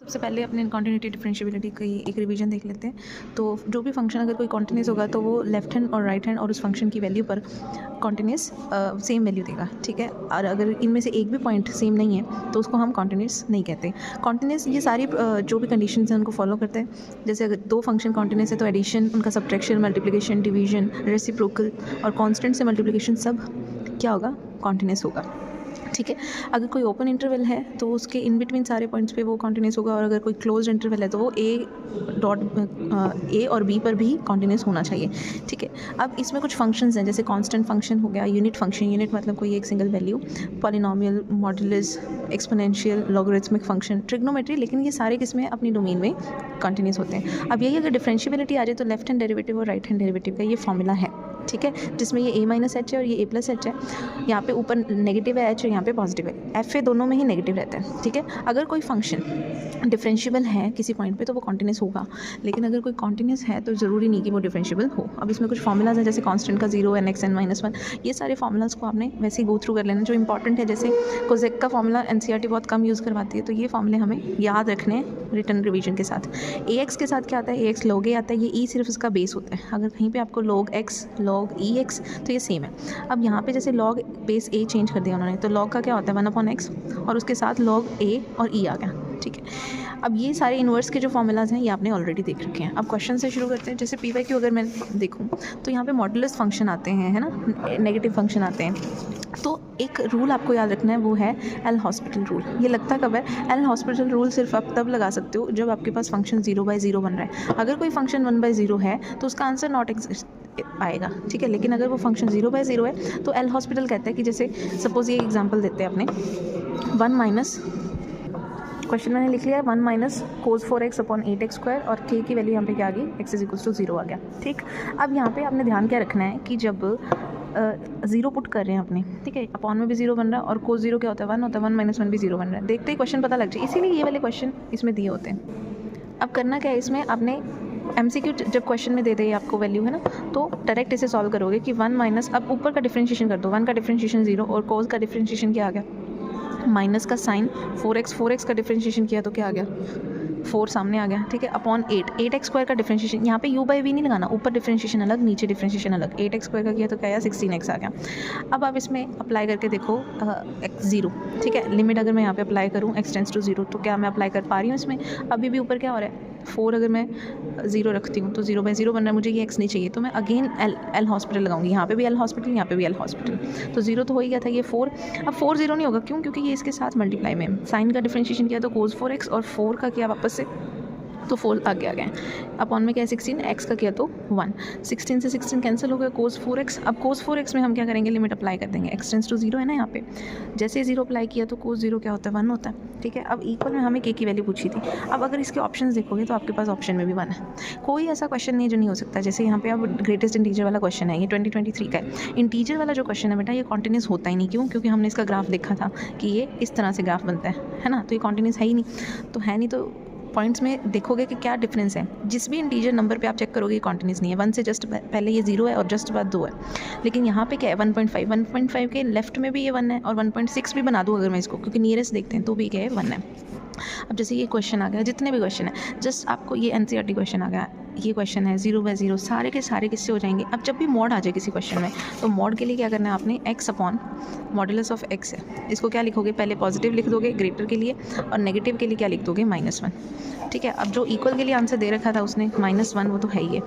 सबसे पहले अपने कॉन्टिन्यूटी डिफरेंशिएबिलिटी की एक रिवीजन देख लेते हैं। तो जो भी फंक्शन अगर कोई कॉन्टिन्यूस होगा तो वो लेफ्ट हैंड और राइट हैंड और उस फंक्शन की वैल्यू पर कॉन्टिन्यूस सेम वैल्यू देगा, ठीक है। और अगर इनमें से एक भी पॉइंट सेम नहीं है तो उसको हम कॉन्टिन्यूस नहीं कहते। कॉन्टिन्यूस ये सारी जो भी कंडीशन है उनको फॉलो करते हैं। जैसे अगर दो फंक्शन कॉन्टिन्यूस है तो एडिशन, उनका सब्ट्रैक्शन, मल्टीप्लिकेशन, डिवीजन, रेसिप्रोकल और कॉन्स्टेंट से मल्टीप्लिकेशन सब क्या होगा, कॉन्टिन्यूस होगा, ठीक है। अगर कोई ओपन इंटरवल है तो उसके इन बिटवीन सारे पॉइंट्स पे वो कॉन्टिन्यूस होगा, और अगर कोई क्लोज्ड इंटरवल है तो वो ए और बी पर भी कॉन्टिन्यूस होना चाहिए, ठीक है। अब इसमें कुछ फंक्शंस हैं, जैसे कांस्टेंट फंक्शन हो गया, यूनिट फंक्शन, यूनिट मतलब कोई एक single value, polynomial, modulus, exponential, logarithmic function, trigonometry, लेकिन ये सारे किसमें अपनी डोमेन में कॉन्टिन्यूस होते हैं। अब यही अगर डिफरेंशिएबिलिटी आ जाए तो लेफ्ट हैंड डेरिवेटिव और राइट हैंड डेरिवेटिव का ये फॉर्मूला है, ठीक है, जिसमें ये a माइनस एच है और ये a प्लस एच है। यहाँ पे ऊपर नेगेटिव है h और यहाँ पे पॉजिटिव है, एफ ए दोनों में ही नेगेटिव रहता है, ठीक है। अगर कोई फंक्शन डिफरेंशिएबल है किसी पॉइंट पे तो वो कॉन्टिन्यूस होगा, लेकिन अगर कोई कॉन्टिन्यूस है तो ज़रूरी नहीं कि वो डिफरेंशिएबल हो। अब इसमें कुछ फॉर्मूलाज हैं, जैसे कांस्टेंट का 0, n(x), n-1, ये सारे फॉर्मूलाज को आपने वैसे ही गो थ्रू कर लेना। जो इंपॉर्टेंट है, जैसे कोजेक का फॉर्मूला एनसीईआरटी बहुत कम यूज़ करवाती है, तो ये फॉर्मूले हमें याद रखने हैं रिटर्न रिवीजन के साथ। ax के साथ क्या आता है, ax log a आता है, ये e सिर्फ इसका बेस होता है। अगर कहीं पे आपको log x log ex तो ये सेम है। अब यहाँ पे जैसे log बेस a चेंज कर दिया उन्होंने, तो log का क्या होता है 1/x और उसके साथ log a और e आ गया, ठीक है। अब ये सारे इन्वर्स के जो फॉर्मूलाज हैं ये आपने ऑलरेडी देख रखे हैं। अब क्वेश्चन से शुरू करते हैं। जैसे पी वाई क्यू अगर मैं देखूँ तो यहाँ पे मॉडुलस फंक्शन आते हैं, है ना, नेगेटिव फंक्शन आते हैं। तो एक रूल आपको याद रखना है, वो है एल हॉस्पिटल रूल। ये लगता कब है, एल हॉस्पिटल रूल सिर्फ आप तब लगा सकते हो जब आपके पास फंक्शन 0/0 बन रहा है। अगर कोई फंक्शन 1/0 है तो उसका आंसर नॉट एग्जिस्ट आएगा, ठीक है। लेकिन अगर वो फंक्शन 0/0 है तो एल हॉस्पिटल कहता है कि जैसे सपोज ये एग्जाम्पल देते हैं अपने 1 माइनस, क्वेश्चन मैंने लिख लिया 1 minus cos 4x upon 8x square, और k की वैल्यू यहाँ पे क्या आ गई, x = 0 आ गया, ठीक। अब यहाँ पे आपने ध्यान क्या रखना है कि जब 0 पुट कर रहे हैं अपने, ठीक है, अपॉन में भी 0 बन रहा है और cos 0 क्या होता है 1 होता है, 1 - 1 भी 0 बन रहा है। देखते ही क्वेश्चन पता लग जाए, इसीलिए ये वाले क्वेश्चन इसमें दिए होते हैं। अब करना क्या है, इसमें आपने MCQ जब क्वेश्चन में दे दे आपको वैल्यू, है ना, तो डायरेक्ट इसे सॉल्व करोगे कि 1 माइनस, अब ऊपर का डिफरेंशिएशन कर दो, 1 का डिफरेंशिएशन 0 और cos का डिफरेंशिएशन क्या आ गया, माइनस का साइन 4x का डिफरेंशिएशन किया तो क्या आ गया, 4 सामने आ गया, ठीक है, अपॉन 8x स्क्वायर का डिफरेंशिएशन, यहाँ पे u/v नहीं लगाना, ऊपर डिफरेंशिएशन अलग नीचे डिफरेंशिएशन अलग, 8x स्क्वायर का किया तो क्या आया 16x आ गया। अब आप इसमें अप्लाई करके देखो x0, ठीक है, लिमिट अगर मैं यहाँ पे अप्लाई करूँ x टेंड्स टू 0 तो क्या मैं अप्लाई कर पा रही हूँ इसमें, अभी भी ऊपर क्या हो रहा है 4, अगर मैं 0 रखती हूँ तो 0/0 बन रहा है, मुझे ये x नहीं चाहिए, तो मैं अगेन एल हॉस्पिटल लगाऊंगी, यहाँ पे भी एल हॉस्पिटल, यहाँ पे भी एल हॉस्पिटल, तो 0 तो हो ही गया था, ये 4, अब 4 0 नहीं होगा, क्यों, क्योंकि ये इसके साथ मल्टीप्लाई में साइन का डिफरेंशिएशन किया तो cos 4x और 4 का किया वापस से तो 4 आगे आ गए, अपॉन में क्या है 16, x का किया तो 1, 16 से 16 कैंसिल हो गया, cos 4x। अब cos 4x में हम क्या करेंगे, लिमिट अप्लाई कर देंगे, x टेंड्स टू 0 है ना, यहाँ पे जैसे 0 अप्लाई किया तो cos 0 क्या होता है 1 होता है, ठीक है। अब इक्वल में हमें k की वैल्यू पूछी थी, अब अगर इसके ऑप्शंस देखोगे तो आपके पास ऑप्शन में भी 1 है, कोई ऐसा क्वेश्चन नहीं है जो नहीं हो सकता। जैसे यहाँ पे अब ग्रेटेस्ट इंटीजर वाला क्वेश्चन है, ये 2023 का है। इंटीजर वाला जो क्वेश्चन है बेटा ये कॉन्टिन्यूस होता ही नहीं, क्यों, क्योंकि हमने इसका ग्राफ देखा था कि ये इस तरह से ग्राफ बनता है ना, तो ये कॉन्टिन्यूस है ही नहीं, तो है नहीं, तो पॉइंट्स में देखोगे कि क्या डिफरेंस है, जिस भी इंटीजर नंबर पे आप चेक करोगे ये कॉन्टिन्यूस नहीं है, 1 से जस्ट पहले ये 0 है और जस्ट बाद 2 है, लेकिन यहाँ पे क्या है 1.5 के लेफ्ट में भी ये 1 है और 1.6 भी बना दूँ अगर मैं इसको, क्योंकि नियरेस्ट देखते हैं तो भी क्या है 1 है। अब जैसे ये क्वेश्चन आ गया, जितने भी क्वेश्चन है, जस्ट आपको ये एनसीईआरटी क्वेश्चन आ गया, ये क्वेश्चन है 0/0, सारे के सारे किससे हो जाएंगे। अब जब भी मॉड आ जाए किसी क्वेश्चन में तो मॉड के लिए क्या करना है आपने, x upon modulus of x है, इसको क्या लिखोगे, पहले पॉजिटिव लिख दोगे ग्रेटर के लिए और नेगेटिव के लिए क्या लिख दोगे -1, ठीक है। अब जो इक्वल के लिए आंसर दे रखा था उसने -1, वो तो है ही है,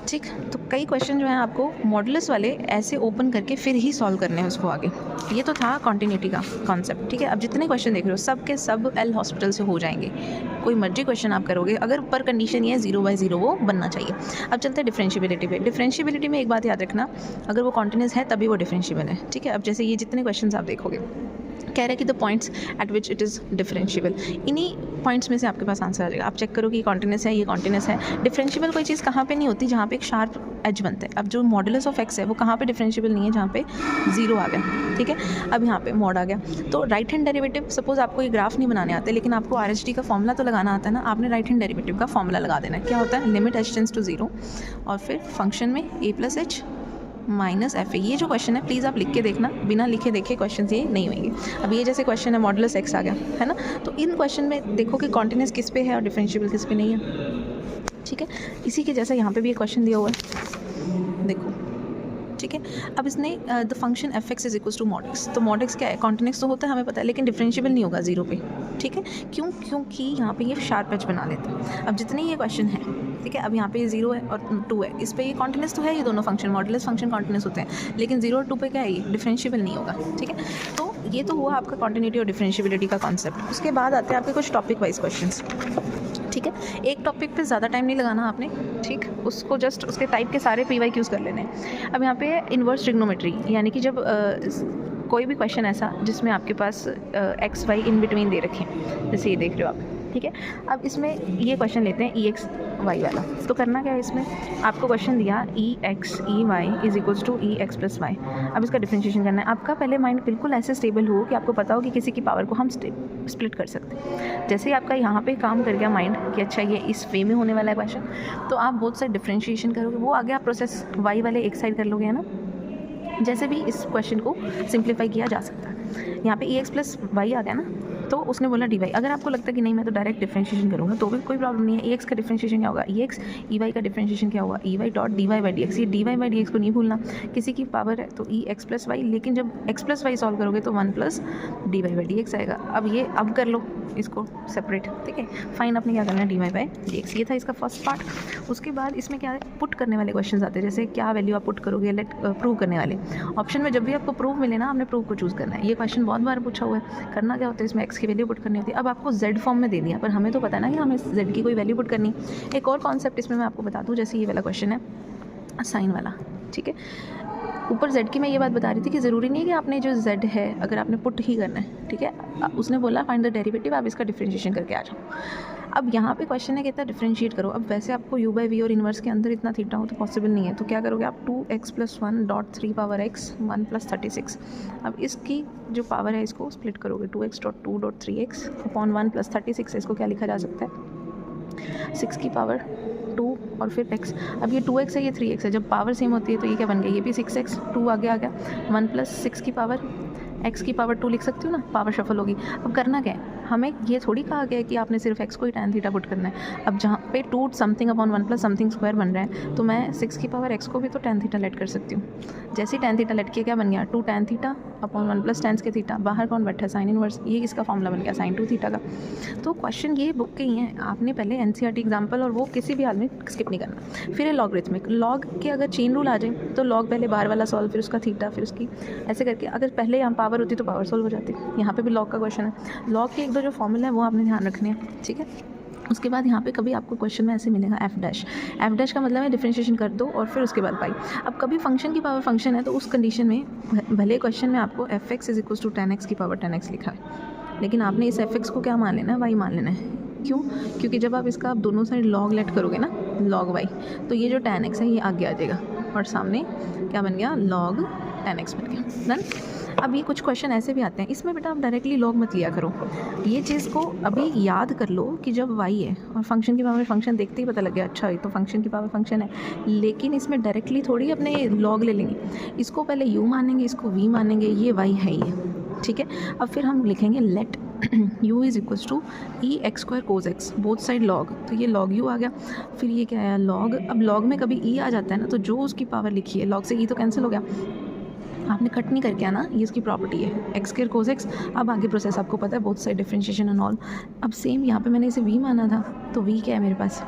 ठीक। तो कई क्वेश्चन जो हैं आपको मॉडुलस वाले ऐसे ओपन करके फिर ही सॉल्व करने हैं उसको आगे। ये तो था कॉन्टिन्यूटी का कॉन्सेप्ट, ठीक है। अब जितने क्वेश्चन देख रहे हो सब के सब एल हॉस्पिटल से हो जाएंगे, कोई मर्जी क्वेश्चन आप करोगे, अगर पर कंडीशन ये है 0/0 वो बनना चाहिए। अब चलते हैं डिफरेंशिएबिलिटी पे। डिफरेंशिएबिलिटी में एक बात याद रखना, अगर वो कॉन्टिन्यूस है तभी वो डिफरेंशिएबल है, ठीक है। अब जैसे ये जितने क्वेश्चन आप देखोगे कह रहे हैं कि the points at which it is differentiable, इन्हीं पॉइंट्स में से आपके पास आंसर आ जाएगा। आप चेक करो कि ये कॉन्टिन्यूस है, ये कॉन्टिन्यूस है। डिफरेंशिएबल कोई चीज़ कहाँ पे नहीं होती, जहाँ पे एक शार्प एज बनता है। अब जो मॉडुलस ऑफ x है वो कहाँ पे डिफरेंशिएबल नहीं है, जहाँ पे 0 आ गया, ठीक है। अब यहाँ पे मॉड आ गया, तो राइट हैंड डेरिवेटिव, सपोज आपको ये ग्राफ नहीं बनाने आते लेकिन आपको RHD का फॉर्मूला तो लगाना आता है ना, आपने राइट हैंड डेरिवेटिव का फॉर्मूला लगा देना है। क्या होता है, लिमिट h टेंड्स टू 0 और फिर फंक्शन में a + h minus F A. ये जो क्वेश्चन है प्लीज़ आप लिख के देखना, बिना लिखे देखे क्वेश्चन ये नहीं होंगे। अब ये जैसे क्वेश्चन है मॉडुलस एक्स आ गया है ना, तो इन क्वेश्चन में देखो कि कॉन्टिन्यूस किस पे है और डिफरेंशिएबल किस पे नहीं है। ठीक है, इसी के जैसा यहाँ पे भी एक क्वेश्चन दिया हुआ है, देखो। ठीक है, अब इसने the function F X is equal to mod X, तो मॉड एक्स क्या है, कॉन्टिन्यूस तो होता है हमें पता है, लेकिन डिफरेंशिएबल नहीं होगा जीरो पे। ठीक है, क्यों? क्योंकि यहाँ पे ये शार्प एज बना लेता है। अब जितने ये क्वेश्चन है, ठीक है, अब यहाँ पे ये 0 है और 2 है, इस पे ये कॉन्टिन्यूस तो है, ये दोनों फंक्शन मॉडुलस फंक्शन कॉन्टिन्यूस होते हैं, लेकिन 0 और 2 पे क्या है, ये डिफरेंशिएबल नहीं होगा। ठीक है, तो ये तो हुआ आपका कॉन्टिन्यूटी और डिफरेंशिएबिलिटी का कॉन्सेप्ट। उसके बाद आते हैं आपके कुछ टॉपिक वाइज क्वेश्चंस। ठीक है, एक टॉपिक पे ज़्यादा टाइम नहीं लगाना आपने, ठीक, उसको जस्ट उसके टाइप के सारे पी वाई क्यूज़ कर लेने हैं। अब यहाँ पे इन्वर्स ट्रिग्नोमेट्री, यानी कि जब कोई भी क्वेश्चन ऐसा जिसमें आपके पास एक्स वाई इन बिटवीन दे रखे हैं, जैसे ये देख रहे हो आप। ठीक है, अब इसमें ये क्वेश्चन लेते हैं ई एक्स वाई वाला। तो करना क्या है, इसमें आपको क्वेश्चन दिया E X E Y is equals to E X plus Y. अब इसका डिफरेंशिएशन करना है। आपका पहले माइंड बिल्कुल ऐसे स्टेबल हो कि आपको पता हो कि किसी की पावर को हम स्प्लिट कर सकते हैं। जैसे ही आपका यहाँ पे काम कर गया माइंड कि अच्छा ये इस वे में होने वाला है क्वेश्चन, तो आप बोथ साइड डिफरेंशिएशन करोगे, वो आगे आप प्रोसेस वाई वाले एक साइड कर लोगे, है ना। जैसे भी इस क्वेश्चन को सिंप्लीफाई किया जा सकता है। यहाँ पे ई एक्स प्लस वाई आ गया ना, तो उसने बोला डी वाई। अगर आपको लगता है कि नहीं मैं तो डायरेक्ट डिफरेंशिएशन करूँगा, तो भी कोई प्रॉब्लम नहीं है। ई एक्स का डिफरेंशिएशन क्या होगा, ई एक्स, ई वाई का डिफरेंशिएशन क्या होगा, E Y dot D Y by D X. ये D Y by D X को नहीं भूलना, किसी की पावर है तो ई एक्स प्लस वाई, लेकिन जब एक्स प्लस वाई सॉल्व करोगे तो 1 plus D Y by D X आएगा। अब कर लो इसको सेपरेट। ठीक है, फाइन, आपने क्या करना है, D Y by D X. ये था इसका फर्स्ट पार्ट। उसके बाद इसमें क्या है, पुट करने वाले क्वेश्चन आते हैं, जैसे क्या वैल्यू आप पुट करोगे, लेट प्रूव करने वाले ऑप्शन में जब भी आपको प्रूव मिले ना, आपने प्रूव को चूज़ करना है। ये क्वेश्चन बहुत बार पूछा हुआ है। करना क्या होता है, इसमें एक्स की वैल्यू पुट करनी होती है। अब आपको जेड फॉर्म में दे दिया, पर हमें तो पता है ना कि हमें जेड की कोई वैल्यू पुट करनी। एक और कॉन्सेप्ट इसमें मैं आपको बता दूँ, जैसे ये वाला क्वेश्चन है साइन वाला। ठीक है, ऊपर z की मैं ये बात बता रही थी कि ज़रूरी नहीं है कि आपने जो z है अगर आपने पुट ही करना है। ठीक है, उसने बोला फाइंड द डेरिवेटिव, आप इसका डिफरेंशिएशन करके आ जाओ। अब यहाँ पे क्वेश्चन है कहता है डिफरेंशिएट करो। अब वैसे आपको u बाई वी और इन्वर्स के अंदर इतना थीटा हो तो पॉसिबल नहीं है, तो क्या करोगे आप, 2x plus 1 dot 3 power x 1 plus 36। अब इसकी जो पावर है इसको स्प्लिट करोगे, 2x dot 2 dot 3x upon 1 plus 36। इसको क्या लिखा जा सकता है, 6 की पावर 2 और फिर x। अब ये 2x है, ये 3x है, जब पावर सेम होती है तो ये क्या बन गया, ये भी 6x, 2 आगे आ गया, 1 प्लस 6 की पावर x की पावर 2 लिख सकती हूँ ना, पावर शफल होगी। अब करना क्या है, हमें ये थोड़ी कहा गया है कि आपने सिर्फ x को ही tan थीटा पुट करना है। अब जहाँ पे 2 something upon 1 plus something square बन रहा है, तो मैं 6 की पावर x को भी तो tan थीटा लेट कर सकती हूँ। जैसे ही tan थीटा लेट किया क्या बन गया, 2 tan theta upon 1 plus tan के थीटा, बाहर कौन बैठा है, साइन इनवर्स, ये इसका फॉर्मूला बन गया sin 2 थीटा का। तो क्वेश्चन ये बुक के ही हैं, आपने पहले NCERT एग्जाम्पल और वो किसी भी हाल में स्किप नहीं करना। फिर है लॉगरिथमिक, लॉग के अगर चेन रूल आ जाए तो लॉग पहले बार वाला सॉल्व, फिर उसका थीटा, फिर उसकी ऐसे करके, अगर पहले यहाँ पावर होती तो पावर सॉल्व हो जाती। यहाँ पे भी लॉग का क्वेश्चन है, लॉग के एक दो जो फॉर्मूला है वो आपने ध्यान रखने हैं। ठीक है, उसके बाद यहाँ पे कभी आपको क्वेश्चन में ऐसे मिलेगा एफ डैश का मतलब है डिफरेंशिएशन कर दो और फिर उसके बाद पाई। अब कभी फंक्शन की पावर फंक्शन है तो उस कंडीशन में भले क्वेश्चन में आपको F X is equal to tan x की पावर tan x लिखा है, लेकिन आपने इस एफ एक्स को क्या मान लेना है, वाई मान लेना है। क्यों? क्योंकि जब आप इसका आप दोनों साइड लॉग लेट करोगे ना, लॉग वाई, तो ये जो tan x है ये आगे आ जाएगा और सामने क्या बन गया, लॉग tan x बन गया। डन। अब ये कुछ क्वेश्चन ऐसे भी आते हैं, इसमें बेटा आप डायरेक्टली लॉग मत लिया करो। ये चीज़ को अभी याद कर लो कि जब y है और फंक्शन की पावर फंक्शन देखते ही पता लग गया, अच्छा ये तो फंक्शन की पावर फंक्शन है, लेकिन इसमें डायरेक्टली थोड़ी अपने लॉग ले लेंगे, इसको पहले u मानेंगे, इसको v मानेंगे, ये y है ये। ठीक है, अब फिर हम लिखेंगे let u is equals to E X square cos X, both side log, तो ये लॉग u आ गया। फिर ये क्या आया, लॉग। अब लॉग में कभी e आ जाता है ना, तो जो उसकी पावर लिखी है लॉग से e तो कैंसिल हो गया, आपने कट नहीं करके आना, ये इसकी प्रॉपर्टी है एक्स स्क्वायर कोस एक्स। अब आगे प्रोसेस आपको पता है, both side differentiation and all. अब सेम यहाँ पे मैंने इसे v माना था, तो v क्या है मेरे पास,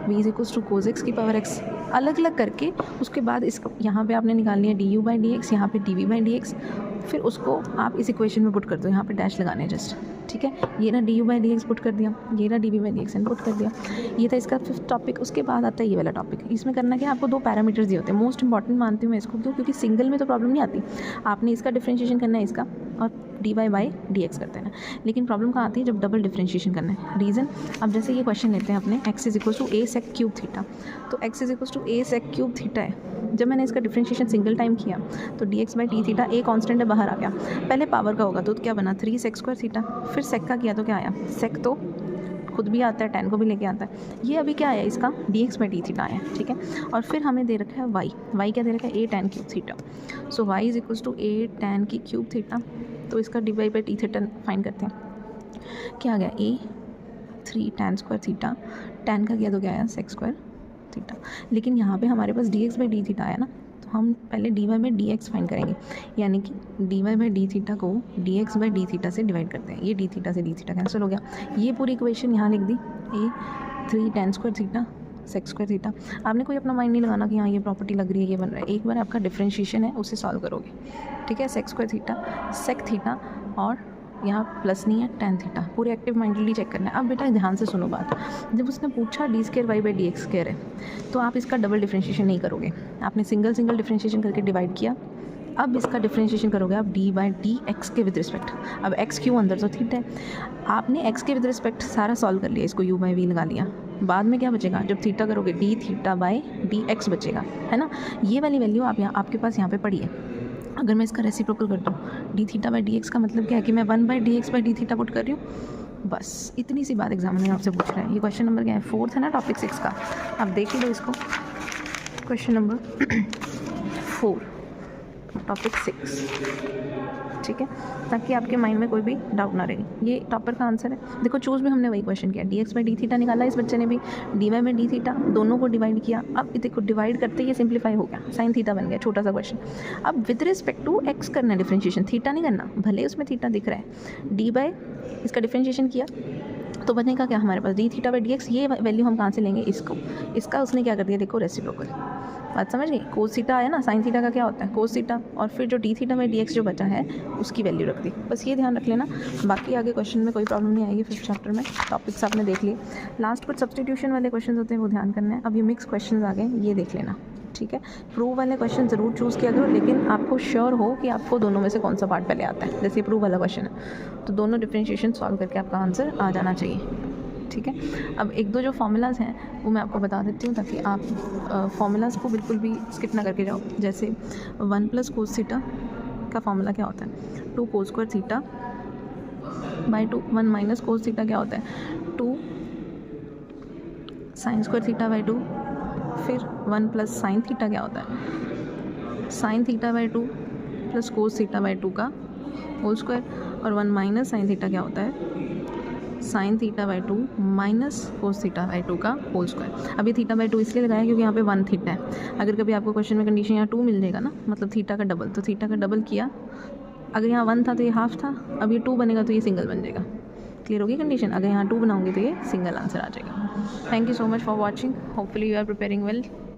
v is equals to cos X की पावर x, अलग अलग करके उसके बाद इस यहाँ पे आपने निकालनी है du बाई डी एक्स, यहाँ पे dv बाई डी एक्स, फिर उसको आप इस इक्वेशन में पुट कर दो, यहाँ पे डैश लगाने हैं जस्ट। ठीक है, ये ना du by D x put कर दिया, ये ना dv by D x put कर दिया। ये था इसका फिफ्थ टॉपिक। उसके बाद आता है ये वाला टॉपिक, इसमें करना क्या, आपको 2 पैरामीटर्स दिए होते हैं, मोस्ट इंपॉर्टेंट मानती हूँ मैं इसको, क्योंकि सिंगल में तो प्रॉब्लम नहीं आती, आपने इसका डिफरेंशिएशन करना है इसका और D Y by D X करते हैं ना, लेकिन प्रॉब्लम कहाँ आती है, जब डबल डिफरेंशिएशन करना है। रीज़न, अब जैसे ये क्वेश्चन लेते हैं अपने x is equal to a sec cube theta, तो x is equal to a sec cube theta है। जब मैंने इसका डिफरेंशिएशन सिंगल टाइम किया तो D X by D theta, a constant है बाहर आ गया, पहले पावर का होगा तो क्या बना 3 सेक स्क्वायर थीटा, फिर सेक का किया तो क्या आया, सेक तो खुद भी आता है, tan को भी लेके आता है। ये अभी क्या आया इसका dx बाई डी थीटा आया, ठीक है। और फिर हमें दे रखा है y क्या दे रखा है a tan cube theta. So y is equals to a tan की क्यूब थीटा। तो इसका dy by D theta find करते हैं। क्या आ गया a 3 tan square theta, tan का किया तो क्या आया sec स्क्वायर थीटा। लेकिन यहाँ पे हमारे पास dx बाई डी थीटा आया ना, तो हम पहले dy बाई dx फाइंड करेंगे, यानी कि dy बाई डी थीटा को dx बाई डी थीटा से डिवाइड करते हैं। ये डी थीटा से डी थीटा कैंसिल हो गया। ये पूरी इक्वेशन यहाँ लिख दी, a 3 tan square theta sec square theta. आपने कोई अपना माइंड नहीं लगाना कि हाँ ये प्रॉपर्टी लग रही है, ये बन रहा है। एक बार आपका डिफरेंशिएशन है उसे सॉल्व करोगे, ठीक है। sec square theta sec theta और यहाँ प्लस नहीं है tan थीटा, पूरे एक्टिव माइंडली चेक करना है। अब बेटा ध्यान से सुनो बात, जब उसने पूछा D square Y by D X square है तो आप इसका डबल डिफरेंशिएशन नहीं करोगे, आपने सिंगल डिफरेंशिएशन करके डिवाइड किया। अब इसका डिफरेंशिएशन करोगे आप डी बाई डी एक्स के विद रिस्पेक्ट। अब एक्स क्यों अंदर तो थीटा है, आपने एक्स के विद रिस्पेक्ट सारा सॉल्व कर लिया, इसको यू बाई वी लगा लिया। बाद में क्या बचेगा, जब थीटा करोगे D theta by D x बचेगा, है ना। ये वाली वैल्यू आप यहाँ आपके पास यहाँ पे पड़ी है। अगर मैं इसका रेसिप्रोकल करता हूँ D theta by D x का मतलब क्या है कि मैं 1 by D X by D theta put कर रही हूँ। बस इतनी सी बात एग्जामिनर आपसे पूछ रहा है। ये क्वेश्चन नंबर क्या है, 4th है ना, टॉपिक 6 का। आप देख लो इसको, क्वेश्चन नंबर 4 टॉपिक 6, ठीक है, ताकि आपके माइंड में कोई भी डाउट ना रहे। ये टॉपर का आंसर है। देखो चूज़ भी हमने वही क्वेश्चन किया, D X by D theta निकाला इस बच्चे ने भी, D Y by D theta दोनों को डिवाइड किया। अब देखो डिवाइड करते ये सिंप्लीफाई हो गया, साइन थीटा बन गया, छोटा सा क्वेश्चन। अब विद रिस्पेक्ट टू एक्स करना है डिफरेंशिएशन, थीटा नहीं करना, भले उसमें थीटा दिख रहा है। डी बाई इसका डिफरेंशिएशन किया तो बनेगा क्या हमारे पास D theta by D X. ये वैल्यू हम कहाँ से लेंगे, इसको, इसका उसने क्या कर दिया देखो रेसिप्रोकल। बात समझ गई, कोस थीटा आया ना, साइन थीटा का क्या होता है कोस थीटा, और फिर जो D theta by D x जो बचा है उसकी वैल्यू रख दी। बस ये ध्यान रख लेना, बाकी आगे क्वेश्चन में कोई प्रॉब्लम नहीं आएगी। 5th चैप्टर में टॉपिक्स आपने देख लिए, लास्ट कुछ सब्स्टिट्यूशन वाले क्वेश्चन होते हैं वो ध्यान करना है। अब ये मिक्स क्वेश्चन आ गए, ये देख लेना, ठीक है। प्रूव वाले क्वेश्चन ज़रूर चूज़ किया करो, लेकिन आपको श्योर हो कि आपको दोनों में से कौन सा पार्ट पहले आता है। जैसे प्रूव वाला क्वेश्चन है तो दोनों डिफरेंशिएशन सॉल्व करके आपका आंसर आ जाना चाहिए, ठीक है। अब एक दो जो फार्मूलाज हैं वो मैं आपको बता देती हूँ, ताकि आप फार्मूलाज को बिल्कुल भी स्किप ना करके जाओ। जैसे 1 प्लस कोस थीटा का फार्मूला क्या होता है, 2 cos square theta by 2। 1 minus cos theta क्या होता है, 2 साइन स्क्वायर थीटा बाई 2। फिर 1 प्लस साइन थीटा क्या होता है, sine theta by 2 plus cos theta by 2 का होल स्क्वायर। और 1 माइनस साइन थीटा क्या होता है, sine theta by 2 minus cos theta by 2 का होल स्क्वायर। अभी थीटा बाई 2 इसलिए लगाया क्योंकि यहाँ पे 1 थीटा है। अगर कभी आपको क्वेश्चन में कंडीशन यहाँ 2 मिल जाएगा ना, मतलब थीटा का डबल, तो थीटा का डबल किया, अगर यहाँ 1 था तो ये हाफ था, अब ये 2 बनेगा तो ये सिंगल बन जाएगा। क्लियर होगी कंडीशन, अगर यहाँ 2 बनाओगे तो ये सिंगल आंसर आ जाएगा। Thank you so much for watching, hopefully you are preparing well.